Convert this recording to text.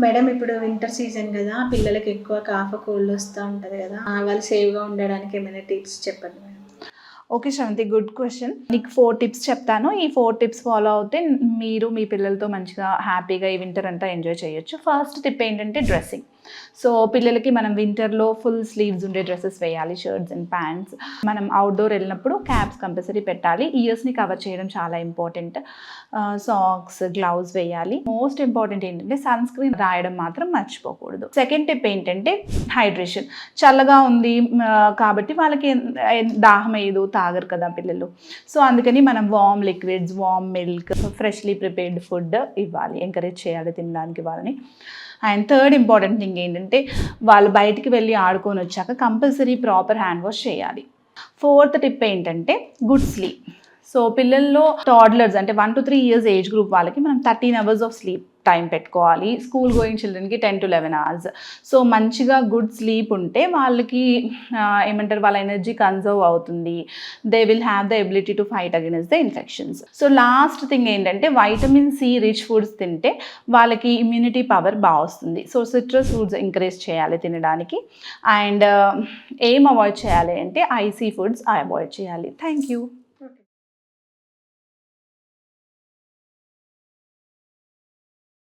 Madam ఇప్పుడు winter season కదా, పిల్లలకి ఎక్కువ కాఫ్ కోల్డ్ వస్తూ ఉంటుంది కదా, వాళ్ళు సేఫ్గా ఉండడానికి ఏమైనా టిప్స్ చెప్పండి madam. Okay Sravanthi, good question. నీకు 4 టిప్స్ చెప్తాను. ఈ 4 టిప్స్ ఫాలో అవుతే మీరు మీ పిల్లలతో మంచిగా హ్యాపీగా ఈ వింటర్ అంతా ఎంజాయ్ చేయొచ్చు. ఫస్ట్ టిప్ ఏంటంటే డ్రెస్సింగ్. సో పిల్లలకి మనం వింటర్లో ఫుల్ స్లీవ్స్ ఉండే డ్రెస్సెస్ వేయాలి, షర్ట్స్ అండ్ ప్యాంట్స్. మనం అవుట్డోర్ వెళ్ళినప్పుడు క్యాప్స్ కంపల్సరీ పెట్టాలి. ఇయర్స్ని కవర్ చేయడం చాలా ఇంపార్టెంట్. సాక్స్, గ్లౌస్ వేయాలి. మోస్ట్ ఇంపార్టెంట్ ఏంటంటే సన్ స్క్రీన్ రాయడం మాత్రం మర్చిపోకూడదు. సెకండ్ టిప్ ఏంటంటే హైడ్రేషన్. చల్లగా ఉంది కాబట్టి వాళ్ళకి దాహం ఏదో తాగరు కదా పిల్లలు. సో అందుకని మనం warm liquids, warm milk, freshly prepared food ఇవ్వాలి, ఎంకరేజ్ చేయాలి తినడానికి వాళ్ళని. అండ్ థర్డ్ ఇంపార్టెంట్ థింగ్ ఏంటంటే వాళ్ళు బయటికి వెళ్ళి ఆడుకొని వచ్చాక కంపల్సరీ ప్రాపర్ హ్యాండ్ వాష్ చేయాలి. ఫోర్త్ టిప్ ఏంటంటే గుడ్ స్లీప్. సో పిల్లల్లో టాడ్లర్స్ అంటే 1 to 3 years ఏజ్ గ్రూప్ వాళ్ళకి మనం 13 hours ఆఫ్ స్లీప్ టైం పెట్టుకోవాలి. స్కూల్ గోయింగ్ చిల్డ్రన్కి 10 to 11 hours. సో మంచిగా గుడ్ స్లీప్ ఉంటే వాళ్ళకి ఏమంటారు, వాళ్ళ ఎనర్జీ కన్సర్వ్ అవుతుంది. They will have the ability to fight against the infections. So last thing ఏంటంటే వైటమిన్ సి రిచ్ ఫుడ్స్ తింటే వాళ్ళకి ఇమ్యూనిటీ పవర్ బాగా వస్తుంది. సో సిట్రస్ ఫుడ్స్ ఎంకరేజ్ చేయాలి తినడానికి. అండ్ ఏం అవాయిడ్ చేయాలి అంటే ఐసీ ఫుడ్స్ అవాయిడ్ చేయాలి. Thank you.